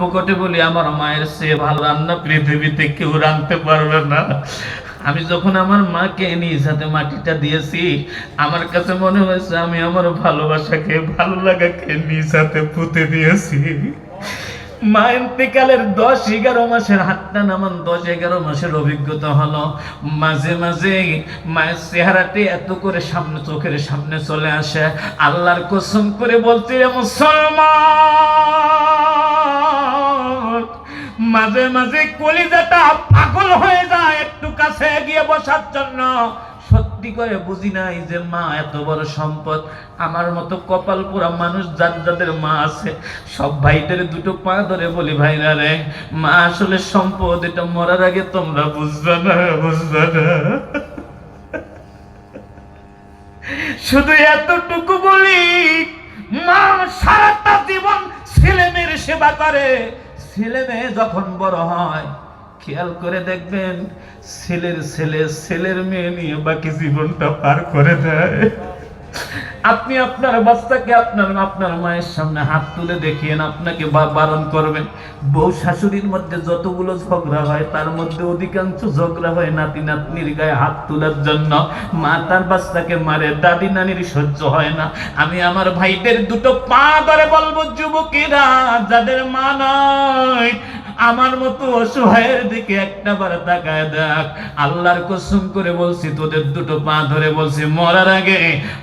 কপকটে বলি, আমার মায়ের চেয়ে ভালো রান্না পৃথিবীতে কেউ রাঁধতে পারবে না। আমি যখন আমার মাকে নিজ হাতে মাটিটা দিয়েছি, আমার কাছে মনে হয়েছে আমি আমার ভালোবাসাকে, ভালো লাগাকে নিজ হাতে পুঁতে দিয়েছি। মা ইন্তেকালের 10-11 মাসের হাতটা নামান, 10-11 মাসের অভিজ্ঞতা হলো। মাঝে মাঝে মায়ের চেহারাটি এত করে সামনে, চোখের সামনে চলে আসে। আল্লাহর কসম করে বলতে, মুসলমান, মাঝে মাঝে কলিজাটা পাগল হয়ে যায় একটু কাছে গিয়ে বসার জন্য। সত্যি করে বুঝি নাই যে মা এত বড় সম্পদ। আমার মতো কপাল পোড়া মানুষ যাদের মা আছে, সব ভাইদের দুটো পা ধরে বলি, ভাইরা রে, মা আসলে সম্পদ, এটা মরার আগে তোমরা বুঝবে না, বুঝবে না। শুধু এতটুকু বলি, মা সারাটা জীবন ছেলে মেয়ের সেবা করে। ছেলে মেয়ে যখন বড় হয়, খেয়াল করে দেখবেন, ছেলের ছেলে ছেলের মেয়ে নিয়ে বাকি জীবনটা পার করে দেয়। আপনি আপনার বাচ্চাকে আপনার মায়ের সামনে হাত তুলে দেখিয়েন, আপনাকে বারণ করবেন। বউ শাশুড়ির মধ্যে যতগুলো ঝগড়া হয়, তার মধ্যে অধিকাংশ ঝগড়া হয় নাতি নাতনির গায়ে হাত তোলার জন্য। মা তার বাচ্চাকে মারে, দাদি নানির সহ্য হয় না। আমি আমার ভাইদের দুটো পা ধরে বলবো, যুবকেরা যাদের মা নাই, আমার মতো অসহায়ের দিকে একটা বার তাকায় দেখ। আল্লাহর কসম করে বলছি, তোদের দুটো পা ধরে বলছি, মরার আগে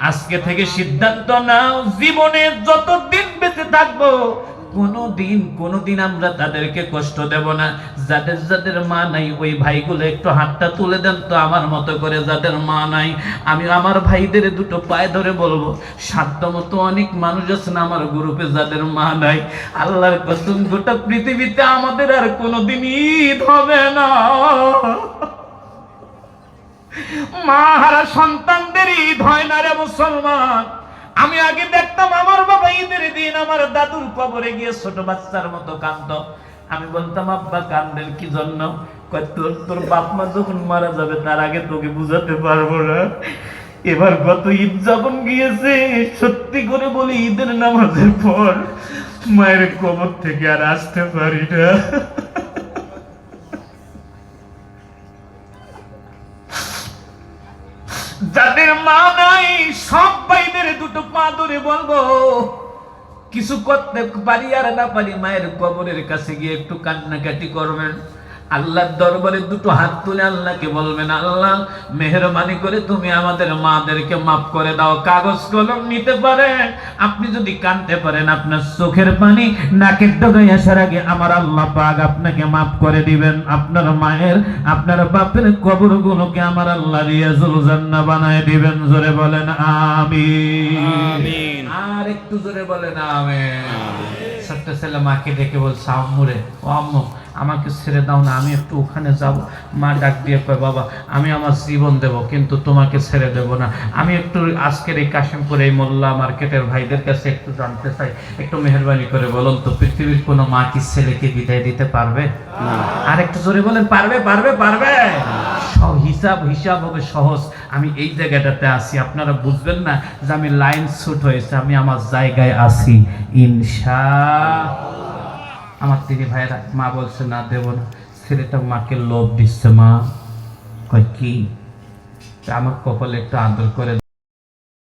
আজকে থেকে সিদ্ধান্ত নাও, জীবনে যতদিন বেঁচে থাকবো কোনোদিন আমরা তাদেরকে কষ্ট দেব না। যাদের মা নাই, ওই ভাইগুলো একটু হাতটা তুলে দেন তো আমার মতো করে, যাদের মা নাই। আমি আমার ভাইদের দুটো পায়ে ধরে বলবো, সাধ্য মতো অনেক মানুষ আছেন আমার গ্রুপে যাদের মা নাই। আল্লাহর কসম, গোটা পৃথিবীতে আমাদের আর কোনোদিন ঈদ হবে না। মা হারা সন্তানদের ঈদ হয় না রে মুসলমান। আমি আগে দেখতাম আমার বাবা ঈদের দিন আমার দাদুর কবরে গিয়ে ছোট বাচ্চার মতো কাঁদতো। আমি বলতাম, আব্বা কাঁদেন কি জন্য? তোর বাপ মা যখন মারা যাবে তার আগে তোকে বুঝাতে পারবো না। এবার গত ঈদ যখন গিয়েছে, সত্যি করে বলি, ঈদের নামাজের পর মায়ের কবর থেকে আর আসতে পারি না। যাদের মা নাই, সব ভাইদের দুটো পা ধরে বলবো, কিছু করতে পারি আর না পারি, মায়ের কবরের কাছে গিয়ে একটু কান্নাকাটি করবেন। আল্লাহর দরবারে দুটো হাত তুলে আল্লাহকে বলবেন, আল্লাহ মেহেরবানি করে তুমি আমাদের মাদেরকে মাফ করে দাও। কাগজ কলম নিতে পারেন, আপনি যদি কাঁদতে পারেন, আপনার চোখের পানি নাকের ডগায় আসার আগে আমার আল্লাহ পাক আপনাকে মাফ করে দিবেন। আপনার মায়ের, আপনার বাপের কবরগুলোকে আমার আল্লাহ রিয়াজুল জান্নাহ বানায় দিবেন। জোরে বলেন আমিন। আর একটু জোরে বলেন আমিন। ছোট্ট ছেলে মাকে ডেকে বলছে, আম্মুরে, ও আম্মু, আমাকে ছেড়ে দাও না, আমি একটু ওখানে যাব। মা ডাক দিয়ে কয়, বাবা আমি আমার জীবন দেব, কিন্তু তোমাকে ছেড়ে দেব না। আমি একটু আজকের এই কাশিমপুর এই মোল্লা মার্কেটের ভাইদের কাছে একটু জানতে চাই, একটু মেহেরবানি করে বলুন তো, পৃথিবীর কোনো মা কি ছেলেকে বিদায় দিতে পারবে? আর একটু জোরে বলেন, পারবে? পারবে? পারবে? হিসাব হবে সহজ। আমি এই জায়গাটাতে আছি, আপনারা বুঝবেন না যে আমি লাইন শুট হয়েছে, আমি আমার জায়গায় আছি ইনশাআল্লাহ। আমার তিনি ভাইরা, মা বলছে না দেব না। ছেলেটা মাকে লোভ দিচ্ছে। মা কয় কি? আমার কপালে একটু আদর করে